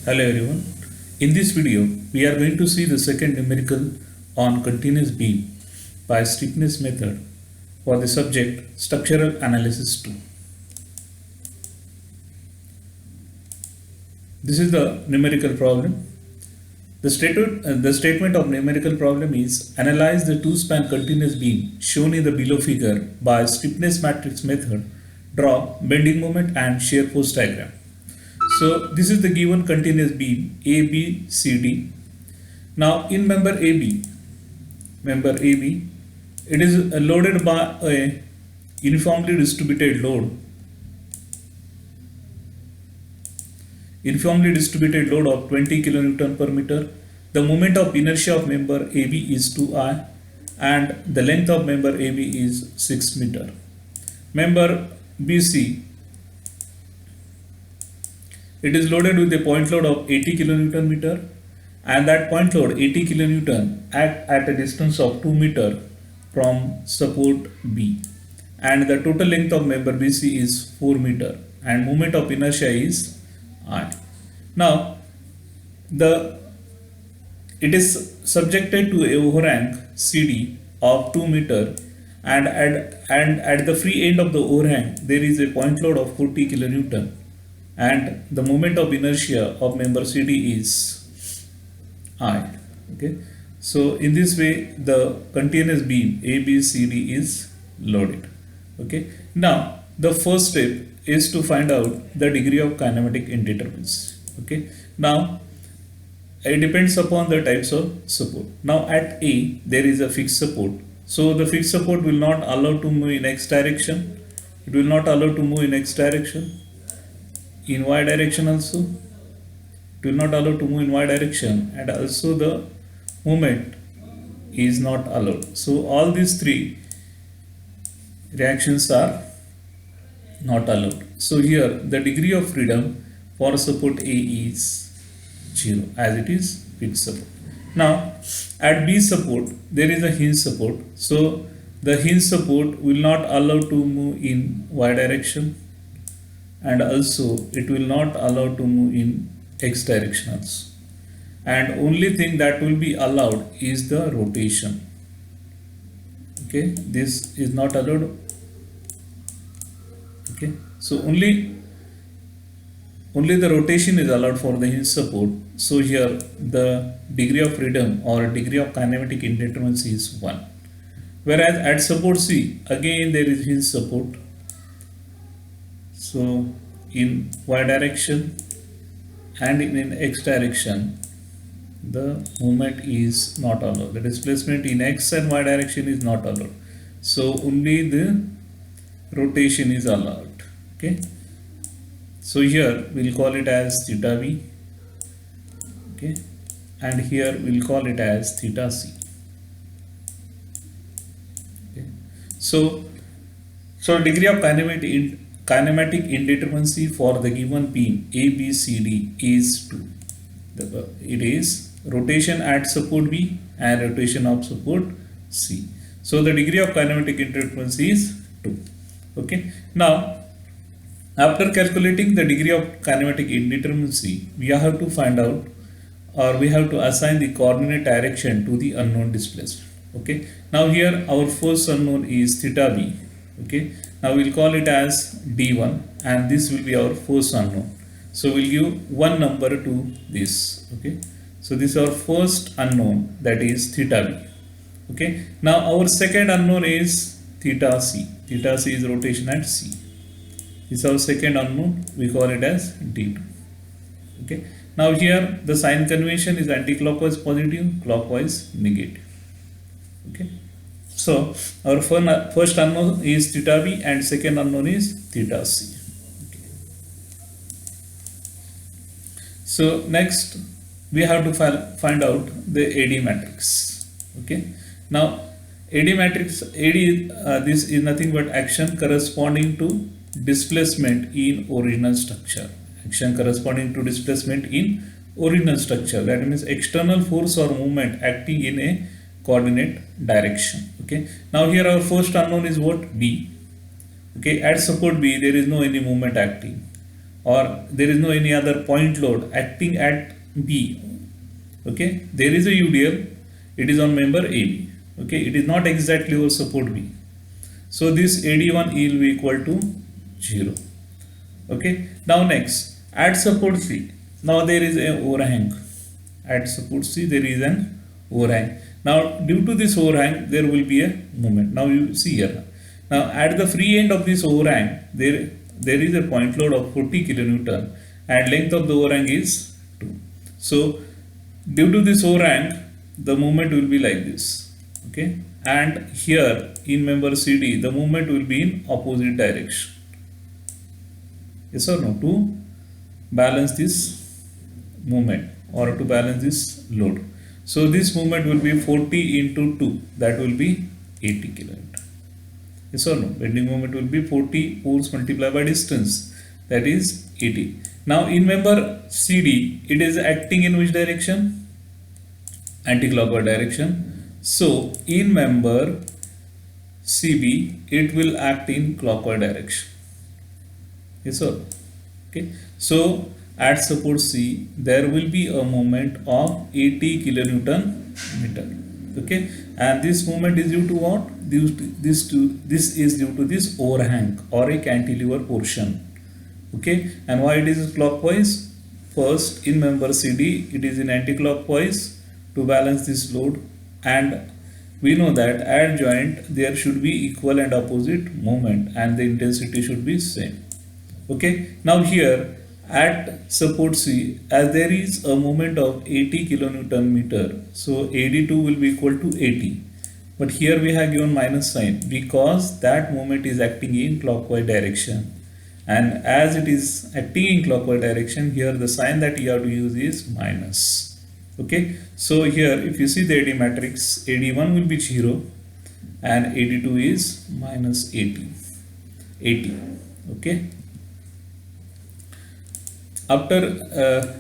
Hello everyone. In this video, we are going to see the second numerical on continuous beam by stiffness method for the subject structural analysis 2. This is the numerical problem. The statement of numerical problem is analyze the two-span continuous beam shown in the below figure by stiffness matrix method. Draw bending moment and shear force diagram. So this is the given continuous beam ABCD. Now in member AB, it is loaded by a uniformly distributed load of 20 kN per meter. The moment of inertia of member AB is 2I and the length of member AB is 6 meter. Member BC, it is loaded with a point load of 80 kN meter and that point load 80 kN at a distance of 2 meter from support B, and the total length of member BC is 4 meter and moment of inertia is I. Now it is subjected to a overhang CD of 2 meter and at the free end of the overhang there is a point load of 40 kN and the moment of inertia of member CD is I. Okay, so in this way the continuous beam ABCD is loaded. Okay, now the first step is to find out the degree of kinematic indeterminacy. Okay, now it depends upon the types of support. Now at A there is a fixed support, so the fixed support will not allow to move in X direction. It will not allow to move in X direction. In Y direction also it will not allow to move in Y direction, and also the movement is not allowed. So all these three reactions are not allowed. So here the degree of freedom for support A is 0 as it is fixed support. Now at B support there is a hinge support, so the hinge support will not allow to move in Y direction and also it will not allow to move in X direction also, and only thing that will be allowed is the rotation. Okay, this is not allowed. Okay, so only the rotation is allowed for the hinge support. So here the degree of freedom or degree of kinematic indeterminacy is 1, whereas at support C again there is hinge support. So in Y direction and in X direction the movement is not allowed. The displacement in X and Y direction is not allowed. So only the rotation is allowed. Okay. So here we'll call it as theta B. Okay. And here we'll call it as theta C. Okay. So degree of kinematic indeterminacy for the given beam ABCD is 2. It is rotation at support B and rotation of support C. So the degree of kinematic indeterminacy is 2. Okay. Now after calculating the degree of kinematic indeterminacy, we have to find out, or we have to assign the coordinate direction to the unknown displacement. Okay. Now here our first unknown is theta B. Okay. Now we'll call it as D1 and this will be our first unknown. So we'll give one number to this. Okay. So this is our first unknown, that is theta B. Okay. Now our second unknown is theta C. Theta C is rotation at C. This is our second unknown. We call it as D2. Okay. Now here the sign convention is anti-clockwise positive, clockwise negative. Okay. So our first unknown is theta B and second unknown is theta C. Okay. So next we have to find out the AD matrix. Okay. Now AD matrix, this is nothing but action corresponding to displacement in original structure. Action corresponding to displacement in original structure. That means external force or movement acting in a coordinate direction. Okay. Now here our first unknown is what? B. Okay. At support B there is no any movement acting. or there is no any other point load acting at B. Okay, there is a UDL, it is on member AB. Okay, it is not exactly over support B. So this AD1 will be equal to 0. Okay, now next, at support C, now there is a overhang. At support C, there is an overhang. Now, due to this overhang, there will be a moment. Now, you see here. Now, at the free end of this overhang, there is a point load of 40 kilonewton and length of the overhang is 2. So, due to this overhang, the movement will be like this. Okay, and here in member CD, the movement will be in opposite direction. Yes or no? To balance this movement or to balance this load. So this movement will be 40 into 2, that will be 80 kilonewton. Yes or no? Bending moment will be 40 force multiplied by distance, that is 80. Now in member CD, it is acting in which direction? Anti-clockwise direction. So in member CB, it will act in clockwise direction. Yes sir. Okay. So at support C, there will be a moment of 80 kilonewton meter. Okay, and this moment is due to what? This is due to this overhang or a cantilever portion. Okay, and why it is clockwise? First, in member CD, it is in anti-clockwise to balance this load, and we know that at joint there should be equal and opposite moment, and the intensity should be same. Okay, now here at support C, as there is a moment of 80 kilonewton meter, so AD2 will be equal to 80. But here we have given minus sign because that moment is acting in clockwise direction. And as it is acting in clockwise direction, here the sign that you have to use is minus. Okay, so here if you see the AD matrix, AD1 will be 0 and AD2 is minus 80. Okay. After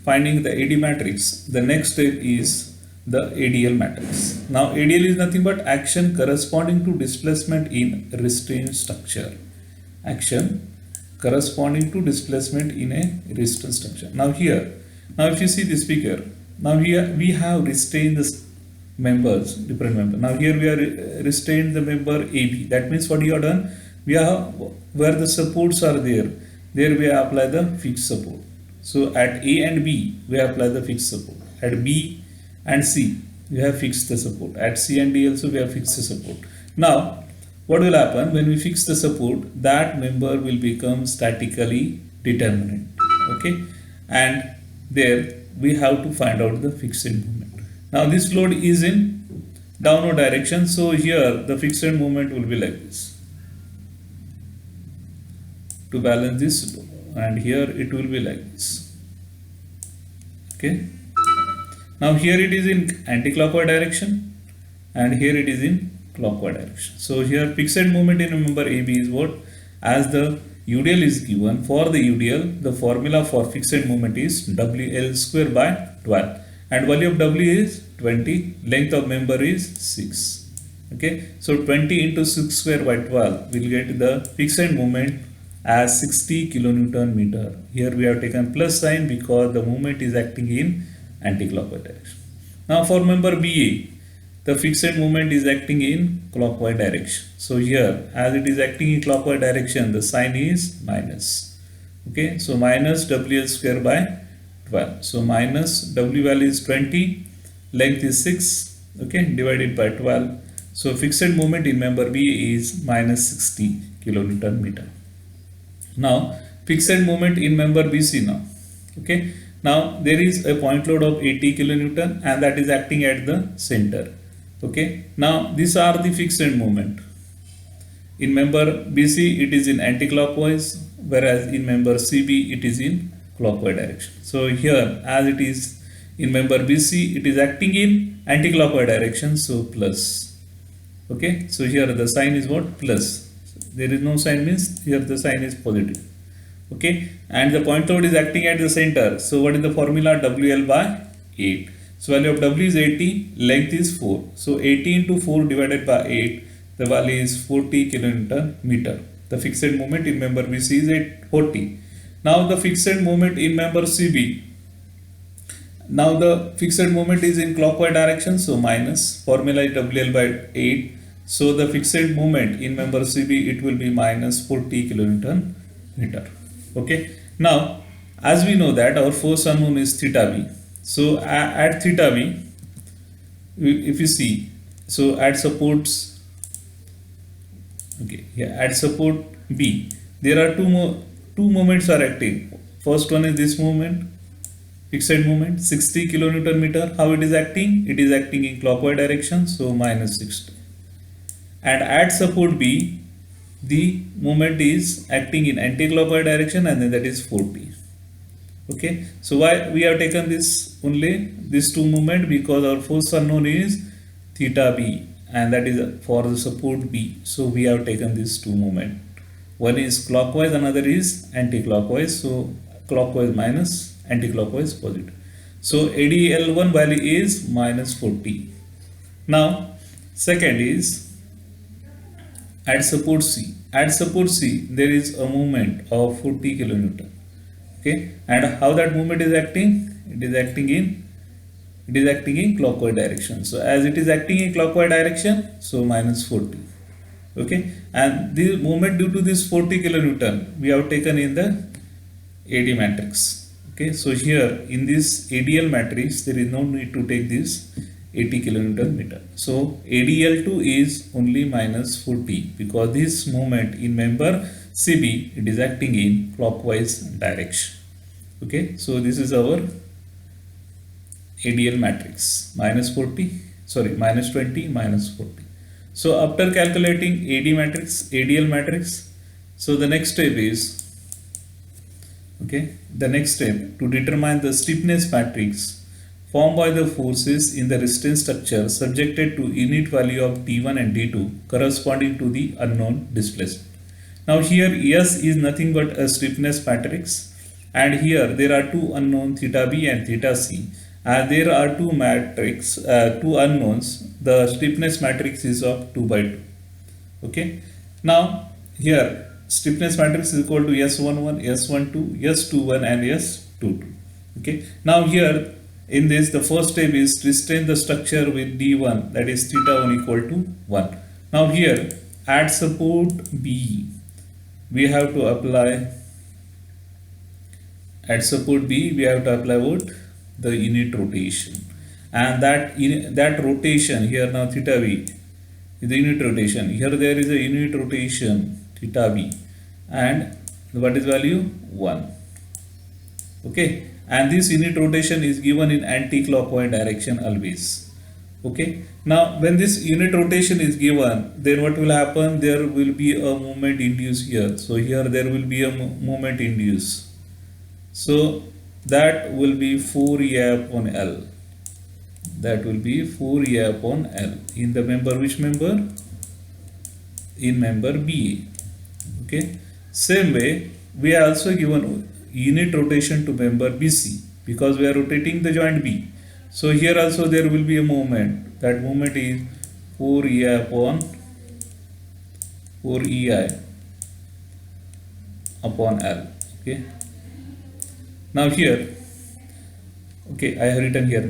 finding the AD matrix, the next step is the ADL matrix. Now ADL is nothing but action corresponding to displacement in restrained structure. Action corresponding to displacement in a restrained structure. Now here, now if you see this figure, now here we have restrained the members, different members. Now here we are restrained the member AB. That means what you have done, we have where the supports are there we apply the fixed support. So at A and B, we apply the fixed support. At B and C, we have fixed the support. At C and D also, we have fixed the support. Now, what will happen when we fix the support? That member will become statically determinate. Okay, and there we have to find out the fixed moment. Now this load is in downward direction, so here the fixed moment will be like this. To balance this load, and here it will be like this. Okay, now here it is in anti-clockwise direction and here it is in clockwise direction. So here fixed moment in member AB is what? As the UDL is given, for the UDL the formula for fixed moment is WL square by 12 and value of W is 20, length of member is 6. Okay, so 20 into 6 square by 12 will get the fixed moment as 60 kilonewton meter. Here we have taken plus sign because the movement is acting in anti-clockwise direction. Now for member BA, the fixed moment is acting in clockwise direction. So here as it is acting in clockwise direction, the sign is minus. Okay, so minus WL square by 12. So minus W value is 20, length is 6, okay, divided by 12. So fixed moment in member BA is minus 60 kilonewton meter. Now fixed moment in member BC now. Okay, now there is a point load of 80 kilonewton and that is acting at the center. Okay, now these are the fixed moment. In member BC it is in anti-clockwise, whereas in member CB it is in clockwise direction. So here as it is in member BC, it is acting in anti-clockwise direction, so plus. Okay, so here the sign is what? Plus. There is no sign means here the sign is positive. Okay, and the point load is acting at the center. So what is the formula? WL by 8. So value of W is 80, length is 4. So 80 into 4 divided by 8, the value is 40 kilonewton meter. The fixed moment in member BC is 40. Now the fixed moment in member CB. Now the fixed moment is in clockwise direction, so minus, formula is WL by 8. So the fixed moment in member CB, it will be minus 40 kilonewton meter. Okay. Now as we know that our force unknown is theta B. So at theta B, if you see, so at supports, okay, yeah, at support B, there are two moments are acting. First one is this moment, fixed moment, 60 kilonewton meter. How it is acting? It is acting in clockwise direction, so minus 60. And at support B, the moment is acting in anti-clockwise direction, and then that is 40. Okay, so why we have taken this only these two moment? Because our force unknown is theta B, and that is for the support B. So we have taken these two moment. One is clockwise, another is anti-clockwise. So clockwise minus, anti-clockwise positive. So ADL1 value is minus 40. Now second is at support C. At support C, there is a movement of 40 kilonewton. Okay, and how that movement is acting? It is acting in clockwise direction. So as it is acting in clockwise direction, so minus 40. Okay, and the movement due to this 40 kilonewton we have taken in the AD matrix. Okay, so here in this ADL matrix, there is no need to take this 80 kilonewton meter. So ADL2 is only minus 40, because this movement in member CB, it is acting in clockwise direction. Okay, so this is our ADL matrix, minus 40, sorry, minus 20, minus 40. So after calculating AD matrix, ADL matrix, so the next step is, okay, the next step to determine the stiffness matrix formed by the forces in the resistance structure subjected to unit value of D1 and D2 corresponding to the unknown displacement. Now here S is nothing but a stiffness matrix, and here there are two unknown theta B and theta C, and there are two unknowns. The stiffness matrix is of 2 by 2. Okay, now here stiffness matrix is equal to S11, S12, S21 and S22. Okay, now here in this, the first step is to strain the structure with D1, that is theta 1 equal to 1. Now here at support B, we have to apply, at support B, we have to apply what? The unit rotation. And that rotation here, now theta B is the unit rotation. Here there is a unit rotation theta B, and what is value? 1. Okay, and this unit rotation is given in anti-clockwise direction always. Okay, now when this unit rotation is given, then what will happen? There will be a movement induced here. So here there will be a movement induced. So that will be 4EI upon L. That will be 4EI upon L in the member, which member? In member BA. Okay, same way we are also given unit rotation to member BC, because we are rotating the joint B. So here also there will be a movement. That movement is 4EI upon 4EI upon L. Okay, now here, okay, I have written here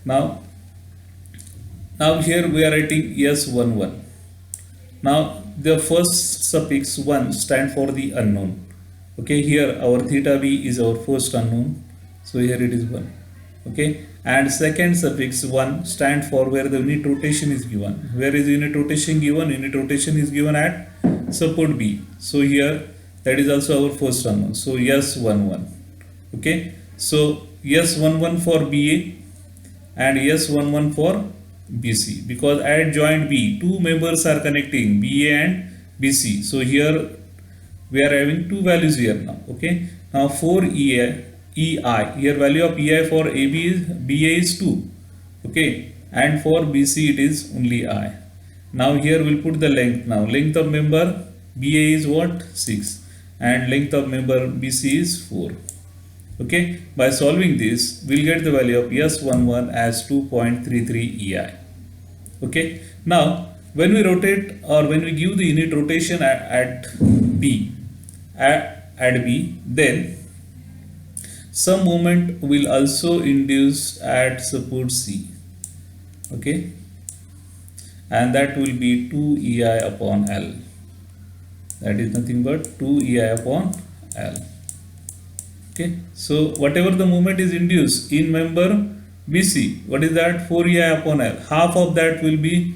now. Now here we are writing S11. Now the first suffix 1 stand for the unknown. Okay, here our theta B is our first unknown, so here it is 1. Okay, and second suffix 1 stand for where the unit rotation is given. Where is unit rotation given? Unit rotation is given at support B. So here that is also our first unknown, so S11. Okay, so S11 for BA and S11 for BC, because at joint B, two members are connecting, BA and BC. So here we are having two values here now. Okay, now for EI, here value of EI for AB is BA is 2. Okay, and for BC it is only I. Now here we'll put the length. Now length of member BA is what? 6, and length of member BC is 4. Okay, by solving this, we'll get the value of S11 as 2.33 EI. Okay, now when we rotate, or when we give the unit rotation at B, at B, then some moment will also induce at support C. Okay, and that will be 2 EI upon L. That is nothing but 2 EI upon L. Okay, so whatever the movement is induced in member BC, what is that? 4 EI upon L. Half of that will be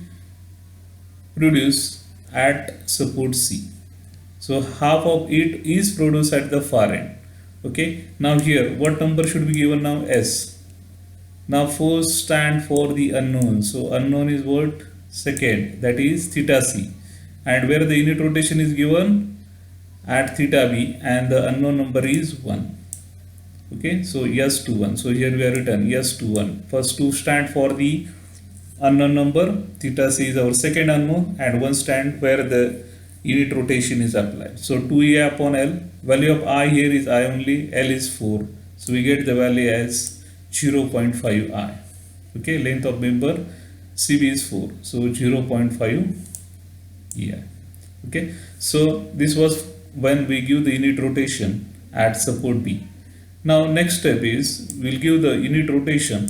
produced at support C. So half of it is produced at the far end. Okay, now here what number should be given now? S. Now force stand for the unknown. So unknown is what? Second, that is theta C. And where the unit rotation is given? At theta B, and the unknown number is 1. Okay, so S21. So here we are written S21. First 2 stand for the unknown number, theta C is our second unknown, and 1 stand where the unit rotation is applied. So 2 upon L, value of I here is I only, L is 4. So we get the value as 0.5 I. Okay, length of member CB is 4. So 0.5 EI. Okay, so this was when we give the unit rotation at support B. Now next step is we'll give the unit rotation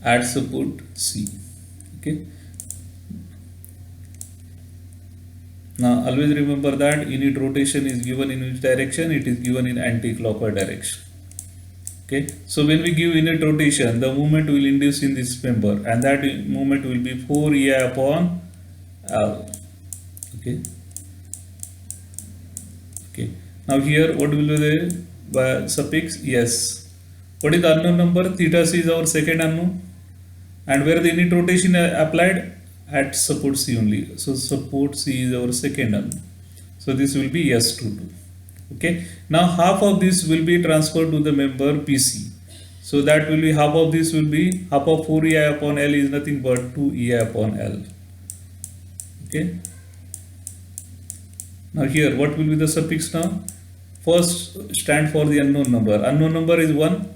at support C. Okay, now always remember that unit rotation is given in which direction? It is given in anti-clockwise direction. Okay, so when we give unit rotation, the movement will induce in this member, and that movement will be 4 EI upon L. Okay, okay, now here what will be the suffix? Yes. What is the unknown number? Theta C is our second unknown, and where the unit rotation applied? At support C only. So support C is our second unknown. So this will be S22. Okay, now half of this will be transferred to the member BC. So that will be half of this will be half of 4 EI upon L is nothing but 2 EI upon L. Okay, now here what will be the suffix now? First stand for the unknown number. Unknown number is 1,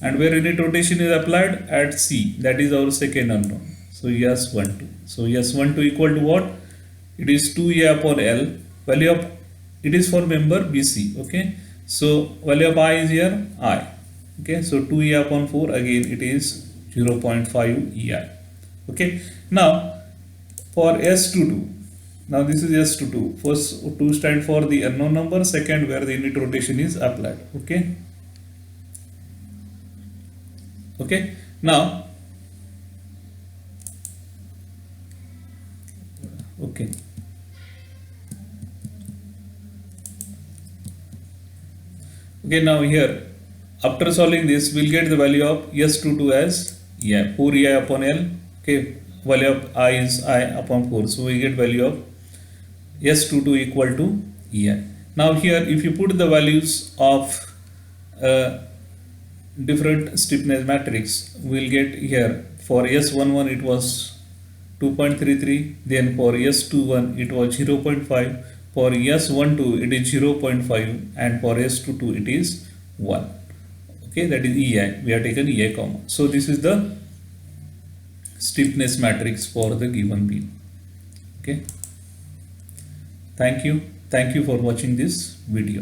and where unit rotation is applied? At C, that is our second unknown. So S12. So S12 equal to what? It is 2 EI upon L. Value of it is for member BC. Okay, so value of I is here I. Okay, so 2 EI upon 4, again it is 0.5 EI. Okay, now for S22, now this is S22. First 2 stand for the unknown number, second where the unit rotation is applied. Okay, okay, now okay, okay, now here after solving this we'll get the value of S22 as 4 EI upon L. Okay, value of I is I upon 4, so we get value of S22 equal to EI. Now here if you put the values of different stiffness matrix, we'll get here for S11 it was 2.33, then for S21 it was 0.5, for S12 it is 0.5, and for S22 it is 1. Okay, that is EI, we have taken EI comma. So this is the stiffness matrix for the given beam. Okay, thank you for watching this video.